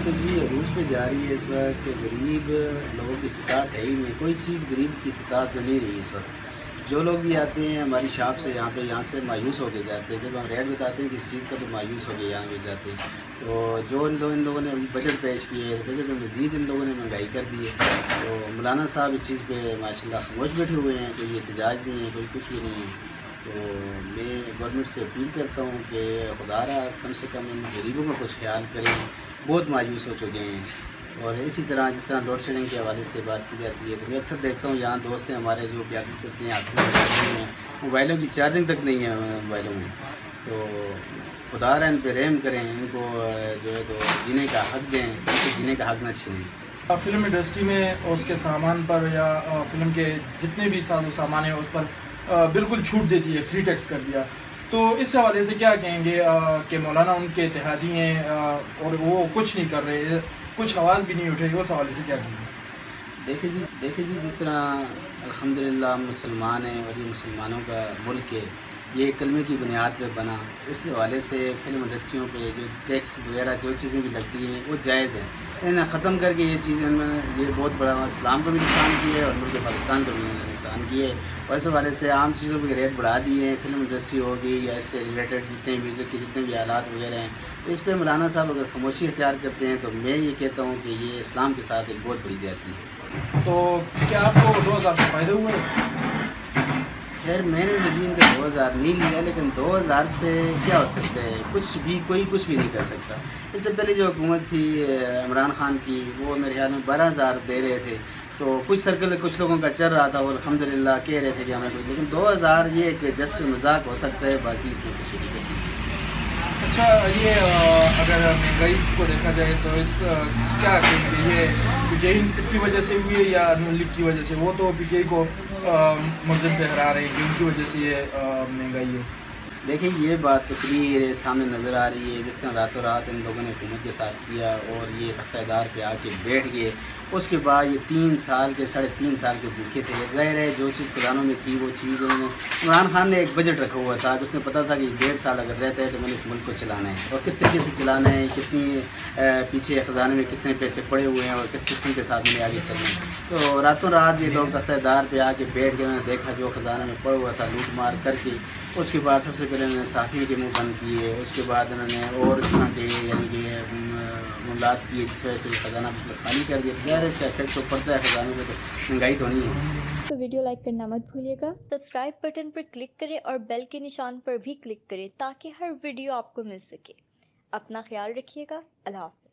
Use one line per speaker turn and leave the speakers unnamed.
تو جی عروج پہ جا رہی ہے اس وقت. غریب لوگوں کی استطاعت ہے ہی نہیں, کوئی چیز غریب کی استطاعت میں نہیں رہی اس وقت. جو لوگ بھی آتے ہیں ہماری شاپ سے یہاں سے مایوس ہو کے جاتے ہیں. جب ہم ریٹ بتاتے ہیں کس چیز کا تو مایوس ہو کے یہاں پہ جاتے ہیں. تو جو ان لوگوں نے بجٹ پیش کیے, بجٹ میں مزید ان لوگوں نے مہنگائی کر دی ہے. تو مولانا صاحب اس چیز پہ ماشاء اللہ خاموش بیٹھے ہوئے ہیں, کوئی احتجاج نہیں ہے, کوئی کچھ بھی نہیں ہے. تو میں گورنمنٹ سے اپیل کرتا ہوں کہ خدا را کم سے کم ان غریبوں کا کچھ خیال کریں, بہت مایوس ہو چکے ہیں. اور اسی طرح جس طرح لوڈ شیڈنگ کے حوالے سے بات کی جاتی ہے تو میں اکثر دیکھتا ہوں یہاں دوست ہیں ہمارے جو پیادل چلتے ہیں, ہاتھ میں چلتے ہیں, موبائلوں کی چارجنگ تک نہیں ہے موبائلوں میں. تو خدا را ان پہ رحم کریں, ان کو جو ہے تو جینے کا حق دیں, ان کو جینے کا حق نہ چھینیں.
فلم انڈسٹری میں اس کے سامان پر یا فلم کے جتنے بھی ساز و سامان ہیں اس پر بالکل چھوٹ دیتی ہے, فری ٹیکس کر دیا. تو اس حوالے سے کیا کہیں گے کہ مولانا ان کے اتحادی ہیں اور وہ کچھ نہیں کر رہے, کچھ آواز بھی نہیں اٹھے گی, اس حوالے سے کیا کہیں گے؟
دیکھیں جی جس طرح الحمدللہ ہم مسلمان ہیں اور یہ مسلمانوں کا ملک ہے, یہ کلمے کی بنیاد پہ بنا. اس حوالے سے فلم انڈسٹریوں پہ جو ٹیکس وغیرہ جو چیزیں بھی لگتی ہیں وہ جائز ہیں. انہیں ختم کر کے یہ چیزیں یہ بہت بڑا اسلام کو بھی نقصان کیا ہے اور ملک پاکستان کو بھی نقصان کیے. اور اس حوالے سے عام چیزوں کے ریٹ بڑھا دیے ہیں. فلم انڈسٹری ہوگی یا اس سے ریلیٹڈ جتنے میوزک کے جتنے بھی آلات وغیرہ ہیں, اس پہ مولانا صاحب اگر خاموشی اختیار کرتے ہیں تو میں یہ کہتا ہوں کہ یہ اسلام کے ساتھ ایک بہت بڑی زیادتی ہے.
تو کیا آپ کو 2000 سے فائدے ہوئے؟
خیر میں نے زمین کا 2000 نہیں لیا, لیکن 2000 سے کیا ہو سکتا ہے, کوئی کچھ بھی نہیں کر سکتا. اس سے پہلے جو حکومت تھی عمران خان کی, وہ میرے خیال میں 12000 دے رہے تھے. تو کچھ سرکل کچھ لوگوں کا چل رہا تھا, وہ الحمدللہ کہہ رہے تھے کہ ہمیں کچھ, لیکن 2000 یہ ایک جسٹ مذاق ہو سکتا ہے, باقی اس میں کچھ حقیقت نہیں.
اچھا, یہ اگر مہنگائی کو دیکھا جائے تو اس کیا کہیں گے, یہ پی ٹی آئی کی وجہ سے ہوئی ہے یا نون لیگ کی وجہ سے؟ وہ تو پی ٹی آئی کو ملزم ٹھہرا رہے ہیں کہ ان کی وجہ سے یہ مہنگائی ہے.
دیکھیں یہ بات تو کلیئر سامنے نظر آ رہی ہے. جس طرح راتوں رات ان لوگوں نے حکومت کے ساتھ کیا اور یہ تختہ دار پہ آ کے بیٹھ گئے, اس کے بعد یہ 3 سال کے 3.5 سال کے بھوکے تھے. ظاہر ہے جو چیز قرآنوں میں تھی وہ چیز انہوں نے, عمران خان نے ایک بجٹ رکھا ہوا تھا کہ اس نے پتا تھا کہ 1.5 سال اگر رہتا ہے تو میں نے اس ملک کو چلانا ہے, اور کس طریقے سے چلانا ہے, کتنی پیچھے خزانے میں کتنے پیسے پڑے ہوئے ہیں اور کس سسٹم کے ساتھ میں نے آگے چلنا ہے. تو راتوں رات یہ لوگ تختہ دار پہ آ کے بیٹھ گئے. انہوں نے دیکھا جو خزانہ میں پڑا ہوا تھا لوٹ مار کر کے, اس کے بعد سب سے پہلے انہوں نے صحافیوں کے منہ بند کیے, اس کے بعد انہوں نے اور اس طرح کے یعنی کہ معاملات کیے جس وجہ سے خزانہ خالی کر دیا. ظاہر ہے اس کا افیکٹ تو پڑتا ہے خزانے پہ, تو مہنگائی تو نہیں ہے.
تو ویڈیو لائک کرنا مت بھولیے گا, سبسکرائب بٹن پر کلک کریں اور بیل کے نشان پر بھی کلک کریں تاکہ ہر ویڈیو آپ کو مل سکے. اپنا خیال رکھیے گا. اللہ حافظ.